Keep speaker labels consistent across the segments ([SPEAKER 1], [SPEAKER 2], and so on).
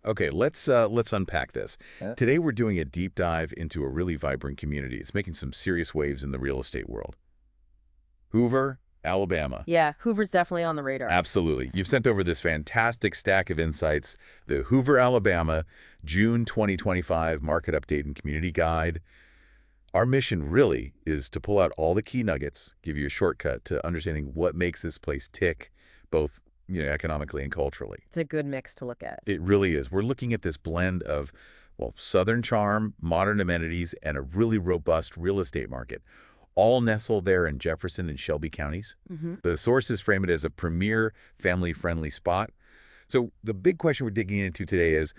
[SPEAKER 1] Okay, let's unpack this. Today we're doing a deep dive into a really vibrant community. It's making some serious waves in the real estate world. Hoover, Alabama.
[SPEAKER 2] Yeah, Hoover's definitely on the radar.
[SPEAKER 1] Absolutely. You've sent over this fantastic stack of insights, the Hoover, Alabama, June 2025 Market Update and Community Guide. Our mission really is to pull out all the key nuggets, give you a shortcut to understanding what makes this place tick, both economically and culturally.
[SPEAKER 2] It's a good mix to look at.
[SPEAKER 1] It really is. We're looking at this blend of, well, Southern charm, modern amenities, and a really robust real estate market, all nestled there in Jefferson and Shelby counties. The sources frame it as a premier, family-friendly spot. So the big question we're digging into today is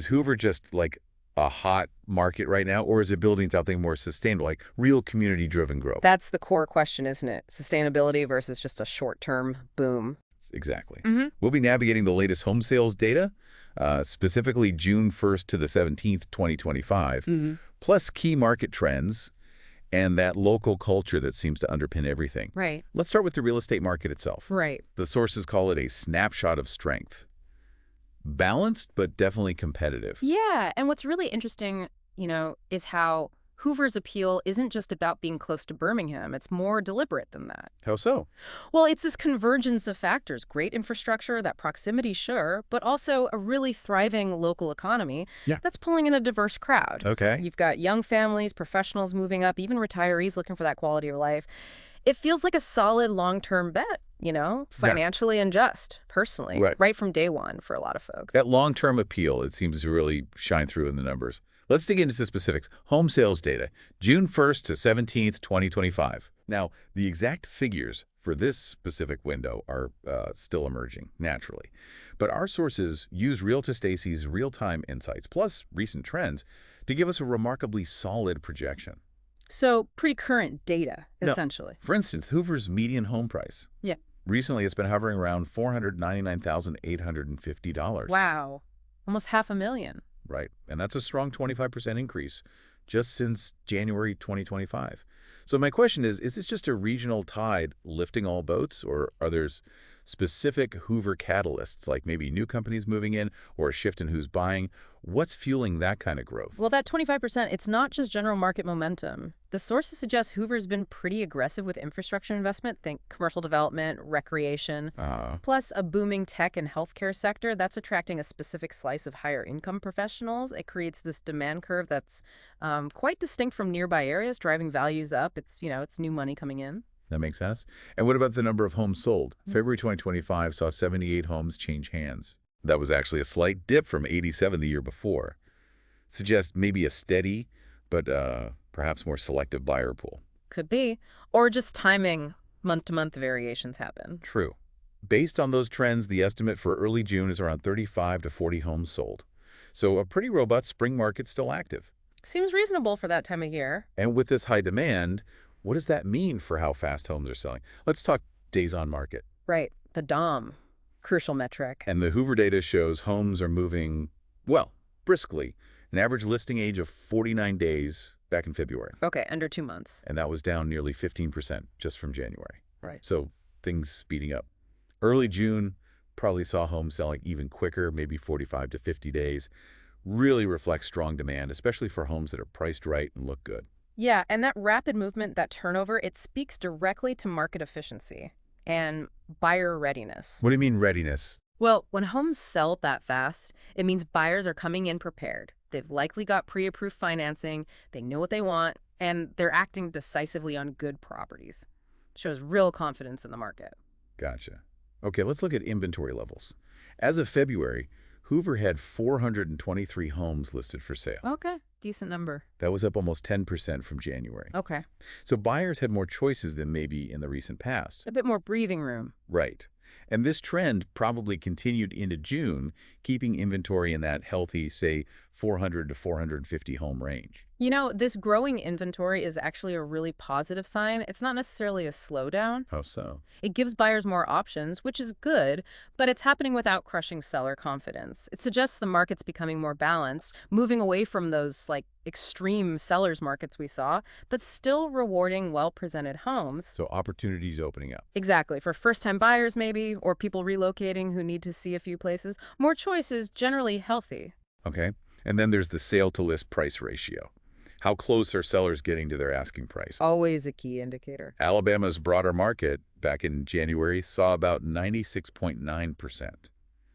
[SPEAKER 1] Hoover just like a hot market right now, or is it building something more sustainable, like real community-driven growth?
[SPEAKER 2] That's the core question, isn't it? Sustainability versus just a short-term boom.
[SPEAKER 1] Exactly. We'll be navigating the latest home sales data, specifically June 1st to the 17th, 2025, plus key market trends and that local culture that seems to underpin everything.
[SPEAKER 2] Right.
[SPEAKER 1] Let's start with the real estate market itself.
[SPEAKER 2] Right.
[SPEAKER 1] The sources call it a snapshot of strength. Balanced, but definitely competitive.
[SPEAKER 2] Yeah, and what's really interesting, is how Hoover's appeal isn't just about being close to Birmingham. It's more deliberate than that.
[SPEAKER 1] How so?
[SPEAKER 2] Well, it's this convergence of factors. Great infrastructure, that proximity, sure, but also a really thriving local economy that's pulling in a diverse crowd.
[SPEAKER 1] Okay.
[SPEAKER 2] You've got young families, professionals moving up, even retirees looking for that quality of life. It feels like a solid long-term bet, financially and just, personally, right from day one for a lot of folks.
[SPEAKER 1] That long-term appeal, it seems to really shine through in the numbers. Let's dig into the specifics. Home sales data, June 1st to 17th, 2025. Now, the exact figures for this specific window are still emerging, naturally. But our sources use Realtor Stacy's real-time insights, plus recent trends, to give us a remarkably solid projection.
[SPEAKER 2] So, pretty current data,
[SPEAKER 1] Now,
[SPEAKER 2] essentially.
[SPEAKER 1] for instance, Hoover's median home price.
[SPEAKER 2] Yeah.
[SPEAKER 1] Recently, it's been hovering around $499,850.
[SPEAKER 2] Wow. Almost $500,000.
[SPEAKER 1] Right. And that's a strong 25% increase just since January 2025. So my question is this just a regional tide lifting all boats, or are there specific Hoover catalysts, like maybe new companies moving in or a shift in who's buying? What's fueling that kind of growth?
[SPEAKER 2] Well, that 25%, it's not just general market momentum. The sources suggest Hoover's been pretty aggressive with infrastructure investment. Think commercial development, recreation, plus a booming tech and healthcare sector that's attracting a specific slice of higher income professionals. It creates this demand curve that's quite distinct from nearby areas, driving values up. It's new money coming in.
[SPEAKER 1] That makes sense. And what about the number of homes sold? February 2025 saw 78 homes change hands. That was actually a slight dip from 87 the year before. Suggests maybe a steady, but perhaps more selective buyer pool.
[SPEAKER 2] Could be. Or just timing, month-to-month variations happen.
[SPEAKER 1] True. Based on those trends, the estimate for early June is around 35 to 40 homes sold. So a pretty robust spring market still active.
[SPEAKER 2] Seems reasonable for that time of year.
[SPEAKER 1] And with this high demand, what does that mean for how fast homes are selling? Let's talk days on market.
[SPEAKER 2] Right. The DOM. Crucial metric.
[SPEAKER 1] And the Hoover data shows homes are moving, well, briskly. An average listing age of 49 days back in February.
[SPEAKER 2] Okay, under 2 months.
[SPEAKER 1] And that was down nearly 15% just from January.
[SPEAKER 2] Right.
[SPEAKER 1] So things speeding up. Early June probably saw homes selling even quicker, maybe 45 to 50 days. Really reflects strong demand, especially for homes that are priced right and look good.
[SPEAKER 2] Yeah, and that rapid movement, that turnover, it speaks directly to market efficiency and buyer readiness.
[SPEAKER 1] What do you mean readiness?
[SPEAKER 2] Well, when homes sell that fast, it means buyers are coming in prepared. They've likely got pre-approved financing, they know what they want, and they're acting decisively on good properties. Shows real confidence in the market.
[SPEAKER 1] Gotcha. Okay, let's look at inventory levels. As of February, Hoover had 423 homes listed for sale.
[SPEAKER 2] Okay, decent number.
[SPEAKER 1] That was up almost 10% from January.
[SPEAKER 2] Okay.
[SPEAKER 1] So buyers had more choices than maybe in the recent past.
[SPEAKER 2] A bit more breathing room.
[SPEAKER 1] Right. And this trend probably continued into June, keeping inventory in that healthy, say, 400 to 450 home range.
[SPEAKER 2] This growing inventory is actually a really positive sign. It's not necessarily a slowdown.
[SPEAKER 1] How so?
[SPEAKER 2] It gives buyers more options, which is good, but it's happening without crushing seller confidence. It suggests the market's becoming more balanced, moving away from those, extreme sellers markets we saw, but still rewarding well-presented homes.
[SPEAKER 1] So opportunities opening up.
[SPEAKER 2] Exactly. For first-time buyers, maybe, or people relocating who need to see a few places. More choice is generally healthy.
[SPEAKER 1] Okay? And then there's the sale-to-list price ratio. How close are sellers getting to their asking price?
[SPEAKER 2] Always a key indicator.
[SPEAKER 1] Alabama's broader market back in January saw about 96.9%.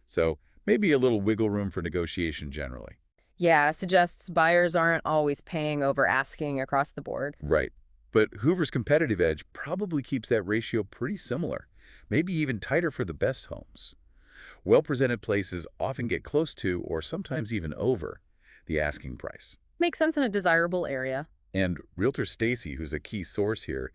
[SPEAKER 1] So maybe a little wiggle room for negotiation generally.
[SPEAKER 2] Yeah, suggests buyers aren't always paying over asking across the board.
[SPEAKER 1] Right. But Hoover's competitive edge probably keeps that ratio pretty similar, maybe even tighter for the best homes. Well-presented places often get close to, or sometimes even over, the asking price.
[SPEAKER 2] Makes sense in a desirable area.
[SPEAKER 1] And Realtor Stacy, who's a key source here,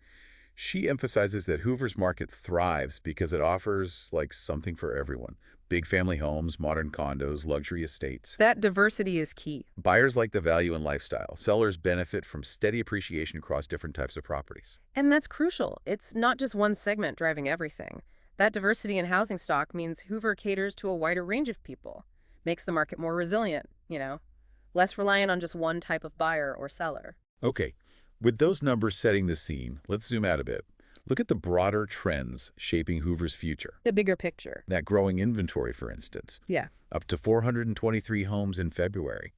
[SPEAKER 1] she emphasizes that Hoover's market thrives because it offers, like, something for everyone. Big family homes, modern condos, luxury estates.
[SPEAKER 2] That diversity is key.
[SPEAKER 1] Buyers like the value and lifestyle. Sellers benefit from steady appreciation across different types of properties.
[SPEAKER 2] And that's crucial. It's not just one segment driving everything. That diversity in housing stock means Hoover caters to a wider range of people. Makes the market more resilient, less reliant on just one type of buyer or seller.
[SPEAKER 1] Okay, with those numbers setting the scene, let's zoom out a bit. Look at the broader trends shaping Hoover's future.
[SPEAKER 2] The bigger picture.
[SPEAKER 1] That growing inventory, for instance.
[SPEAKER 2] Yeah.
[SPEAKER 1] Up to 423 homes in February.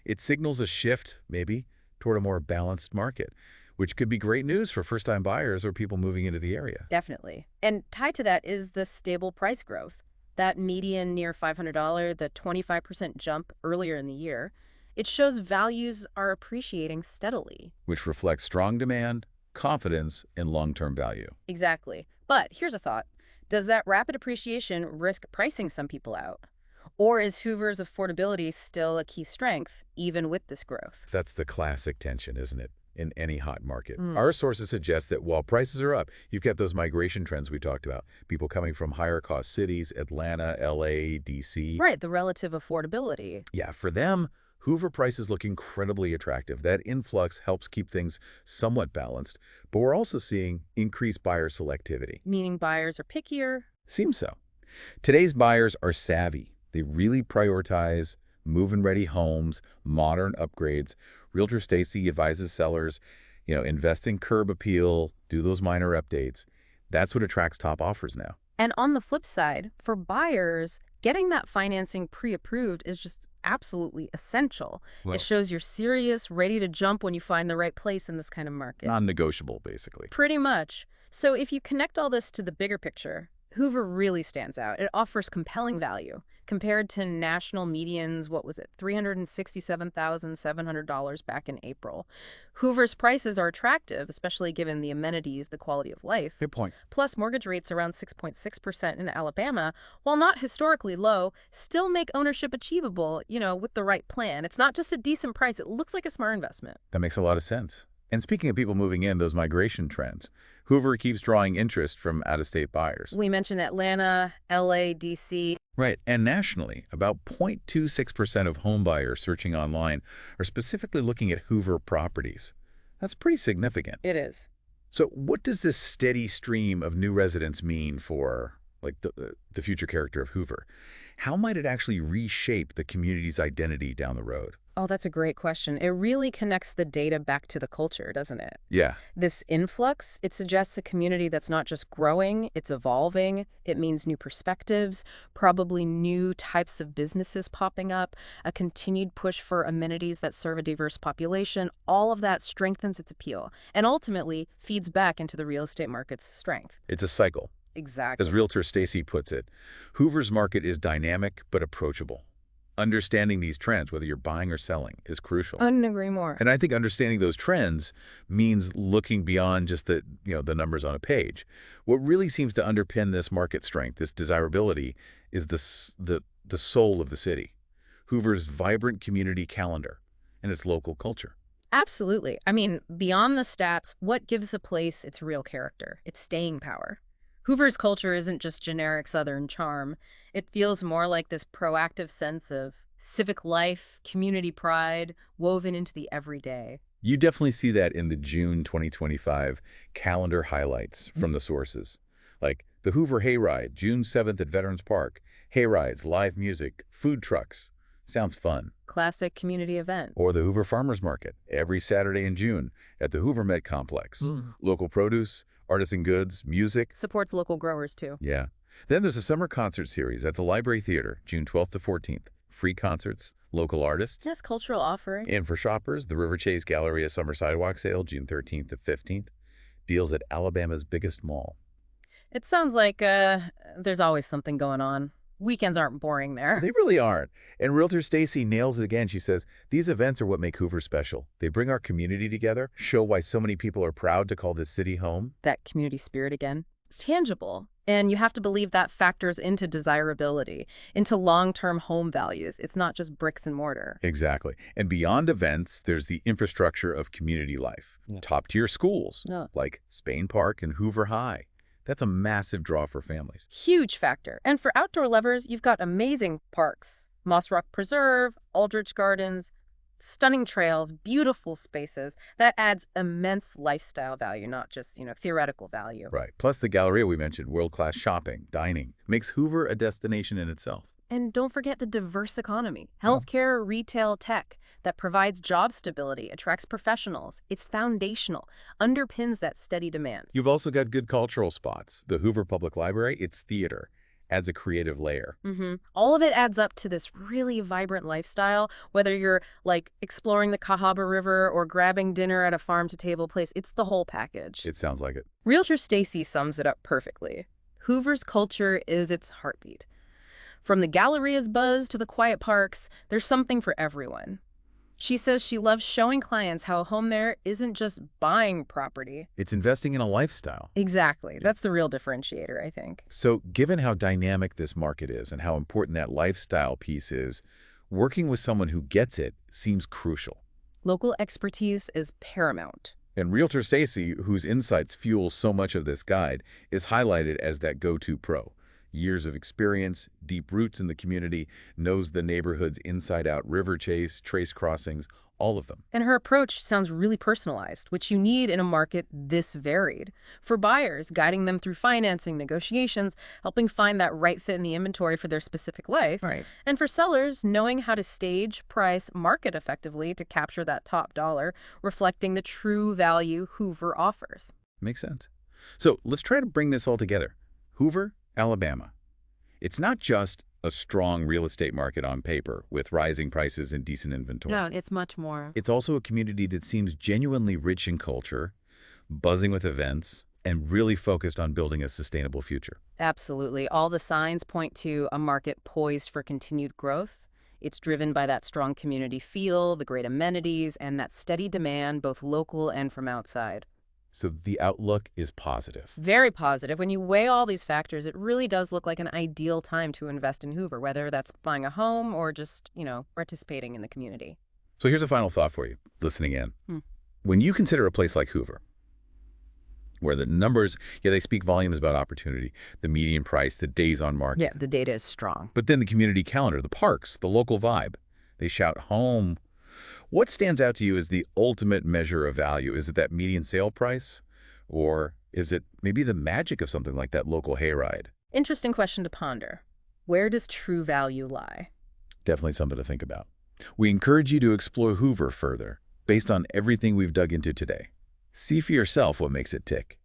[SPEAKER 1] It signals a shift, maybe, toward a more balanced market, which could be great news for first-time buyers or people moving into the area.
[SPEAKER 2] Definitely. And tied to that is the stable price growth. That median near $500, the 25% jump earlier in the year, it shows values are appreciating steadily.
[SPEAKER 1] Which reflects strong demand, confidence, and long-term value.
[SPEAKER 2] Exactly. But here's a thought. Does that rapid appreciation risk pricing some people out? Or is Hoover's affordability still a key strength, even with this growth?
[SPEAKER 1] That's the classic tension, isn't it, in any hot market? Our sources suggest that while prices are up, you've got those migration trends we talked about. People coming from higher-cost cities, Atlanta, L.A., D.C.
[SPEAKER 2] Right, the relative affordability.
[SPEAKER 1] Yeah, for them, Hoover prices look incredibly attractive. That influx helps keep things somewhat balanced, but we're also seeing increased buyer selectivity.
[SPEAKER 2] Meaning buyers are pickier?
[SPEAKER 1] Seems so. Today's buyers are savvy. They really prioritize move-in-ready homes, modern upgrades. Realtor Stacy advises sellers, invest in curb appeal, do those minor updates. That's what attracts top offers now.
[SPEAKER 2] And on the flip side, for buyers, getting that financing pre-approved is just absolutely essential.
[SPEAKER 1] Well,
[SPEAKER 2] it shows you're serious, ready to jump when you find the right place in this kind of market.
[SPEAKER 1] non-negotiable, basically.
[SPEAKER 2] Pretty much. So if you connect all this to the bigger picture, Hoover really stands out. It offers compelling value. Compared to national medians, what was it, $367,700 back in April. Hoover's prices are attractive, especially given the amenities, the quality of life.
[SPEAKER 1] Good point.
[SPEAKER 2] Plus, mortgage rates around 6.6% in Alabama, while not historically low, still make ownership achievable, with the right plan. It's not just a decent price. It looks like a smart investment.
[SPEAKER 1] That makes a lot of sense. And speaking of people moving in, those migration trends, Hoover keeps drawing interest from out-of-state buyers.
[SPEAKER 2] We mentioned Atlanta, L.A., D.C.
[SPEAKER 1] Right, and nationally, about 0.26% of home buyers searching online are specifically looking at Hoover properties. That's pretty significant.
[SPEAKER 2] It is.
[SPEAKER 1] So what does this steady stream of new residents mean for, the future character of Hoover? How might it actually reshape the community's identity down the road?
[SPEAKER 2] Oh, that's a great question. It really connects the data back to the culture, doesn't it?
[SPEAKER 1] Yeah.
[SPEAKER 2] This influx, it suggests a community that's not just growing, it's evolving. It means new perspectives, probably new types of businesses popping up, a continued push for amenities that serve a diverse population. All of that strengthens its appeal and ultimately feeds back into the real estate market's strength.
[SPEAKER 1] It's a cycle.
[SPEAKER 2] Exactly.
[SPEAKER 1] As Realtor Stacy puts it, Hoover's market is dynamic but approachable. Understanding these trends, whether you're buying or selling, is crucial.
[SPEAKER 2] Couldn't agree more.
[SPEAKER 1] And I think understanding those trends means looking beyond just the numbers on a page. What really seems to underpin this market strength, this desirability, is the soul of the city. Hoover's vibrant community calendar and its local culture.
[SPEAKER 2] Absolutely. I mean, beyond the stats, what gives a place its real character, its staying power? Hoover's culture isn't just generic Southern charm. It feels more like this proactive sense of civic life, community pride, woven into the everyday.
[SPEAKER 1] You definitely see that in the June 2025 calendar highlights from the sources. Like the Hoover Hayride, June 7th at Veterans Park. Hayrides, live music, food trucks. Sounds fun.
[SPEAKER 2] Classic community event.
[SPEAKER 1] Or the Hoover Farmers Market, every Saturday in June at the Hoover Met Complex. Local produce, artisan goods, music.
[SPEAKER 2] Supports local growers, too.
[SPEAKER 1] Yeah. Then there's a summer concert series at the Library Theater, June 12th to 14th. free concerts, local artists.
[SPEAKER 2] Yes, cultural offering.
[SPEAKER 1] And for shoppers, the River Chase Galleria Summer Sidewalk Sale, June 13th to 15th, deals at Alabama's biggest mall.
[SPEAKER 2] It sounds like there's always something going on. Weekends aren't boring there.
[SPEAKER 1] They really aren't. And Realtor Stacy nails it again. She says, these events are what make Hoover special. They bring our community together, show why so many people are proud to call this city home.
[SPEAKER 2] That community spirit again. It's tangible. And you have to believe that factors into desirability, into long-term home values. It's not just bricks and mortar.
[SPEAKER 1] Exactly. And beyond events, there's the infrastructure of community life. Top-tier schools like Spain Park and Hoover High. That's a massive draw for families.
[SPEAKER 2] Huge factor. And for outdoor lovers, you've got amazing parks. Moss Rock Preserve, Aldrich Gardens, stunning trails, beautiful spaces. That adds immense lifestyle value, not just, theoretical value.
[SPEAKER 1] Right. Plus the Galleria we mentioned, world-class shopping, dining, makes Hoover a destination in itself.
[SPEAKER 2] And don't forget the diverse economy. Healthcare, retail, tech that provides job stability, attracts professionals. It's foundational, underpins that steady demand.
[SPEAKER 1] You've also got good cultural spots. The Hoover Public Library, its theater, adds a creative layer.
[SPEAKER 2] All of it adds up to this really vibrant lifestyle, whether you're exploring the Cahaba River or grabbing dinner at a farm-to-table place. It's the whole package.
[SPEAKER 1] It sounds like it.
[SPEAKER 2] Realtor Stacy sums it up perfectly. Hoover's culture is its heartbeat. From the Galleria's buzz to the quiet parks, there's something for everyone. She says she loves showing clients how a home there isn't just buying property.
[SPEAKER 1] It's investing in a lifestyle.
[SPEAKER 2] Exactly. That's the real differentiator, I think.
[SPEAKER 1] So given how dynamic this market is and how important that lifestyle piece is, working with someone who gets it seems crucial.
[SPEAKER 2] Local expertise is paramount.
[SPEAKER 1] And Realtor Stacy, whose insights fuel so much of this guide, is highlighted as that go-to pro. Years of experience, deep roots in the community, knows the neighborhoods inside out, River Chase, Trace Crossings, all of them.
[SPEAKER 2] And her approach sounds really personalized, which you need in a market this varied. For buyers, guiding them through financing, negotiations, helping find that right fit in the inventory for their specific life.
[SPEAKER 1] Right.
[SPEAKER 2] And for sellers, knowing how to stage, price, market effectively to capture that top dollar, reflecting the true value Hoover offers.
[SPEAKER 1] Makes sense. So let's try to bring this all together. Hoover, Alabama. It's not just a strong real estate market on paper with rising prices and decent inventory.
[SPEAKER 2] No, it's much more.
[SPEAKER 1] It's also a community that seems genuinely rich in culture, buzzing with events, and really focused on building a sustainable future.
[SPEAKER 2] Absolutely. All the signs point to a market poised for continued growth. It's driven by that strong community feel, the great amenities, and that steady demand, both local and from outside.
[SPEAKER 1] So the outlook is positive.
[SPEAKER 2] Very positive. When you weigh all these factors, it really does look like an ideal time to invest in Hoover, whether that's buying a home or just, participating in the community.
[SPEAKER 1] So here's a final thought for you, listening in. When you consider a place like Hoover, where the numbers, they speak volumes about opportunity, the median price, the days on market.
[SPEAKER 2] Yeah, the data is strong.
[SPEAKER 1] But then the community calendar, the parks, the local vibe, they shout home. What stands out to you as the ultimate measure of value? Is it that median sale price? Or is it maybe the magic of something like that local hayride?
[SPEAKER 2] Interesting question to ponder. Where does true value lie?
[SPEAKER 1] Definitely something to think about. We encourage you to explore Hoover further, based on everything we've dug into today. See for yourself what makes it tick.